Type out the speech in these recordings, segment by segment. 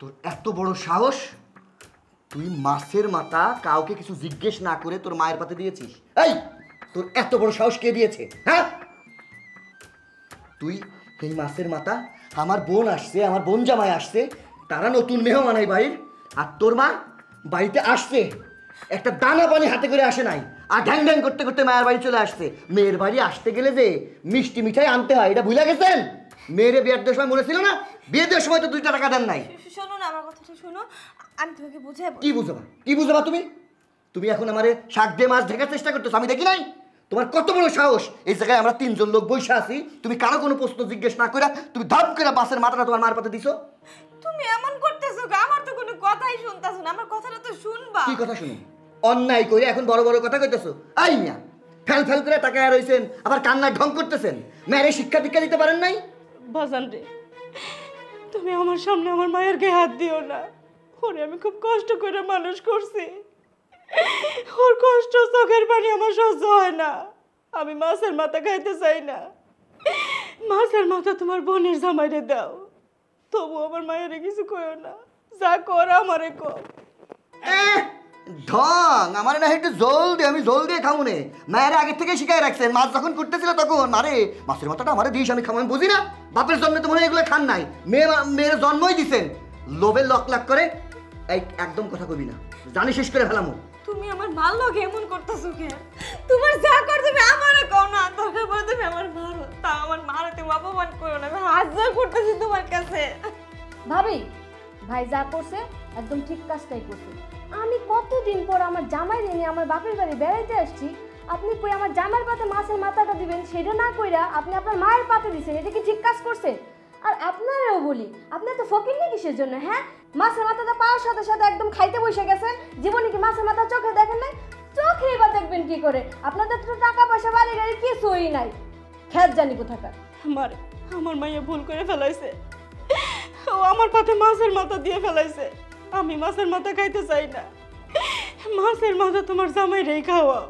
তোর এত বড় সাহস, তুই মাছের মাথা কাউকে কিছু জিজ্ঞেস না করে তোর মায়ের পাতে দিয়েছিস? এই তোর এত বড় সাহস কে দিয়েছে? হ্যাঁ, তুই এই মাছের মাথা, আমার বোন আসছে, আমার বোন জামাই আসছে, তারা নতুন মেহমান এই বাড়ির, আর তোর মা বাড়িতে আসছে একটা দানা পানি হাতে করে আসে নাই, আর ঢ্যাং ঢ্যাং করতে করতে মায়ের বাড়ি চলে আসছে। মেয়ের বাড়ি আসতে গেলে যে মিষ্টি মিঠাই আনতে হয় এটা ভুলে গেছেন? মেয়েরে বিয়ের দেওয়ার সময় মনে ছিল না? বিয়ে দেওয়ার সময় তো 2 টাকা দেন নাই। শোনো না, আমার কথাটা শোনো, আমি তোমাকে বুঝাবো। কি বুঝাবা? কি বুঝাবা তুমি? তুমি এখন আমারে শাক দিয়ে মাছ ঢাকার চেষ্টা করতেছো, আমি দেখি নাই? তোমার কত বড় সাহস! এই জায়গায় আমরা 3 জন লোক বসে আছি, তুমি কারো কোনো প্রশ্ন জিজ্ঞেস না করে তুমি ধাপ করে বাসের মাথাটা তোমার মার পাতে দিছো। তুমি এমন করতেছো, আমার তো কোনো কথাই শুনতাছো না, আমার কথাটা তো শুনবা। কি কথা শুনো? অন্যায় করে এখন বড় বড় কথা কইতেছো। আই মিয়া, ফেল ফেল করে তাকায় রইছেন, আবার কান্নায় ঢং করতেছেন। মেয়েরে শিক্ষা দীক্ষা দিতে পারেন নাই? বাজান রে, তুমি আমার সামনে আমার মায়ের গায়ে হাত দিও না। ওরে আমি খুব কষ্ট করে মানুষ করছি, ওর কষ্ট চোখের পানি আমার সহ্য হয় না। আমি মাছের মাথা খাইতে চাই না, মাছের মাথা তোমার বোনের জামাইরে দাও। তবু আমার মায়ের কিছু কইও না, যা কর আমারে কর। ঢং আমার না, একটু জল দিয়ে, আমি জল দিয়ে খাবো নে। মায়ের আগে থেকে শিখাই রাখছেন, মাছ যখন করতেছিল তখন মারে মাছের মাথাটা আমারে দিস, আমি খাবো। আমি বুঝি না? বাপের জন্মে তো মনে হয় এগুলো খান নাই, মেয়ের জন্মই দিছেন। লোভে লক লাক করে এই একদম কথা কবি না, জানি শেষ করে ফেলামো। তুমি আমার মাল লোক এমন করতেছো কেন? তোমার যা কর তুমি আমারে কও না, দরকার পড়ে তুমি আমার মারো, তা আমার মারে তুমি অপমান করো না, আমি হাত জোর করতেছি তোমার কাছে। ভাবি, ভাই যা করছে একদম ঠিক কাজটাই করছে। আমি কতদিন পর আমার জামাই নিয়ে আমার বাপের বাড়ি বেড়াইতে আসছি, আপনি কই আমার জামাইয়ের পাতে মাছের মাথাটা দিবেন সেটা না কইরা আপনি আপনার মায়ের পাতে দিছেন, এটা কি ঠিক কাজ করছে? আর আপনারাও বলি, আপনার তো ফকির নেই কিসের জন্য? হ্যাঁ, মাছের মাথাটা পাওয়ার সাথে সাথে একদম খাইতে বসে গেছেন। জীবনে কি মাছের মাথা চোখে দেখেন নাই? চোখেই বা দেখবেন কি করে? আপনাদের তো টাকা পয়সা বাড়ি গাড়ি কিছুই নাই, খেত জানি কোথাকার। আমার মাইয়া ভুল করে ফেলাইছে, ও আমার পাতে মাছের মাথা দিয়ে ফেলাইছে। আমি মাছের মাথা খাইতে চাই না, মাছের মাথা তোমার জামাই রেই খাওয়াও,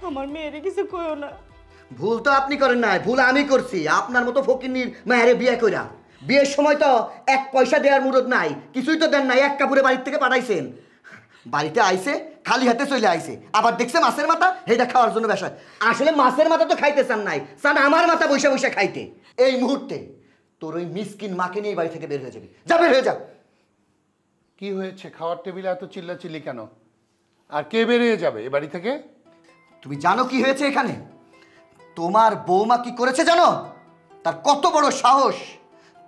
আমার মেয়েরে কিছু কইও না। ভুল তো আপনি করেন নাই, ভুল আমি করছি। আপনার মতো ফকিন্নির মায়েরে বিয়ে কইরা বিয়ের সময় তো 1 পয়সা দেওয়ার মুরদ নাই, কিছুই তো দেন নাই, 1 কাপড়ে বাড়ির থেকে পাঠাইছেন। বাড়িতে আইছে খালি হাতে চলে আইছে, আবার দেখছে মাছের মাথা, সেইটা খাওয়ার জন্য বেশা। আসলে মাছের মাথা তো খাইতে চান নাই, চান আমার মাথা বৈশা বৈশা খাইতে। এই মুহূর্তে তোর ওই মিসকিন মাকে নিয়ে বাড়ি থেকে বের হয়ে যাবি, যা বের হয়ে যা। কি হয়েছে? খাওয়ার টেবিলে এত চিল্লাচিল্লি কেন? আর কে বেরিয়ে যাবে এ বাড়ি থেকে? তুমি জানো কি হয়েছে এখানে? তোমার বৌমা কি করেছে জানো? তার কত বড় সাহস!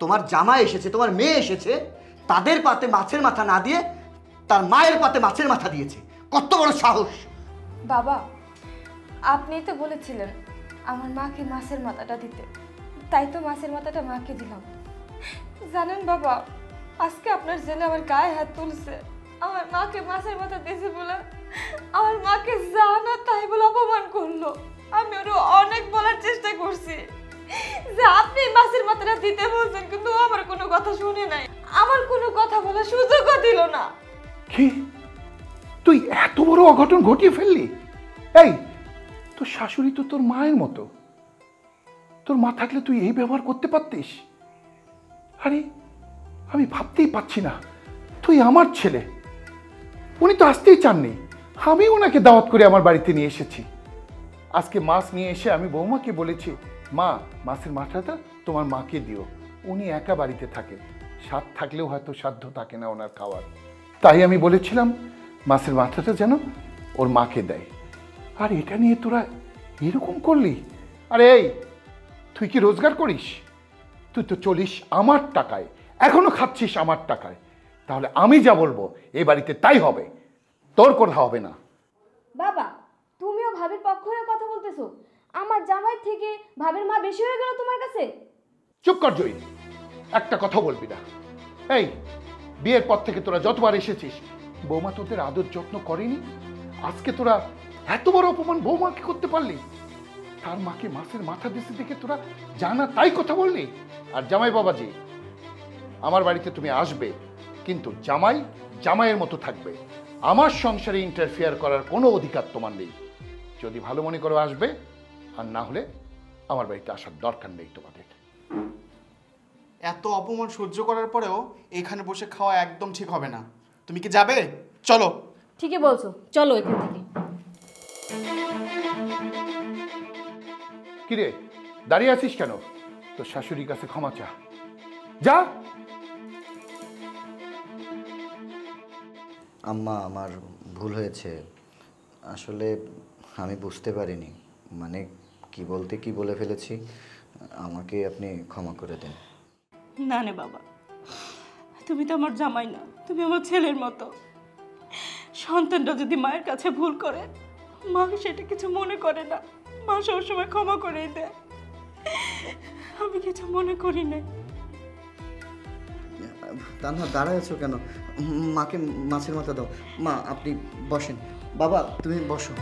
তোমার জামাই এসেছে, তোমার মেয়ে এসেছে, তাদের পাতে মাছের মাথা না দিয়ে তার মায়ের পাতে মাছের মাথা দিয়েছে। কত বড় সাহস! বাবা, আপনি তো বলেছিলেন আমার মাকে মাছের মাথাটা দিতে, তাই তো মাছের মাথাটা মাকে দিলাম। জানেন বাবা, আজকে আপনার ছেলে আমার গায়ে হাত তুলছে, আমার মাকে মাছের মাথা দিয়েছে বলে আমার মাকে যা না তাই বলে অপমান করলো। আমি ওর অনেক বলার চেষ্টা করছি যে আপনি মাছের মাথাটা দিতে বলছেন, কিন্তু ও আমার কোনো কথা শুনে নাই, আমার কোনো কথা বলার সুযোগও দিল না। কি তুই এত বড় অঘটন ঘটিয়ে ফেললি? এই তোর শাশুড়ি তো তোর মায়ের মতো, তোর মা থাকলে তুই এই ব্যবহার করতে পারতিস? আরে আমি ভাবতেই পাচ্ছি না, তুই আমার ছেলে। উনি তো আসতেই চাননি, আমি ওনাকে দাওয়াত করে আমার বাড়িতে নিয়ে এসেছি। আজকে মাছ নিয়ে এসে আমি বৌমাকে বলেছি, মা মাছের মাথাটা তোমার মাকে দিও। উনি একা বাড়িতে থাকে, স্বাদ থাকলেও হয়তো সাধ্য থাকে না ওনার খাওয়ার, তাই আমি বলেছিলাম মাছের মাথাটা যেন ওর মাকে দেয়। আর এটা নিয়ে তোরা এরকম করলি? আরে এই তুই কি রোজগার করিস? তুই তো চলিস আমার টাকায়, এখনো খাচ্ছিস আমার টাকায়, তাহলে আমি যা বলবো এই বাড়িতে তাই হবে, তোর কথা হবে না। বাবা, তুমিও ভাবির পক্ষ হয়ে কথা বলতেছো? আমার জামাই থেকে ভাবির মা বেশি হয়ে গেল তোমার কাছে? চুপ কর জয়ী, একটা কথা বলবি না। এই বিয়ের পর থেকে তোরা যতবার এসেছিস বৌমা তোদের আদর যত্ন করেনি? আজকে তোরা এত বড় অপমান বৌমাকে করতে পারলি? তার মাকে মাছের মাথা দিতে দেখে তোরা জানা তাই কথা বললি? আর জামাই বাবাজি, আমার বাড়িতে তুমি আসবে, কিন্তু জামাই জামাইয়ের মতো থাকবে। আমার সংসারে ইন্টারফেয়ার করার কোনো অধিকার তোমার নেই। যদি ভালো মনে করো আসবে, আর না হলে আমার বাড়িতে আসার দরকার নেই তোমাদের। এত অপমান সহ্য করার পরেও এখানে বসে খাওয়া একদম ঠিক হবে না। তুমি কি যাবে? চলো। ঠিকই বলছো, চলো এখান থেকে। কিরে দাঁড়িয়ে আছিস কেন? তোর শাশুড়ির কাছে ক্ষমা চা, যা। আম্মা, আমার ভুল হয়েছে। আসলে আমি বুঝতে পারিনি, মানে কি বলতে কি বলে ফেলেছি। আমাকে আপনি ক্ষমা করে দেন। না রে বাবা, তুমি তো আমার জামাই না, তুমি আমার ছেলের মতো। সন্তানটা যদি মায়ের কাছে ভুল করে, মা সেটা কিছু মনে করে না, মা সবসময় ক্ষমা করেই দেয়। আমি কিছু মনে করি না। তানহা, দাঁড়ায় আছো কেন? মাকে মাছের মাথা দাও। মা, আপনি বসেন। বাবা, তুমি বসো।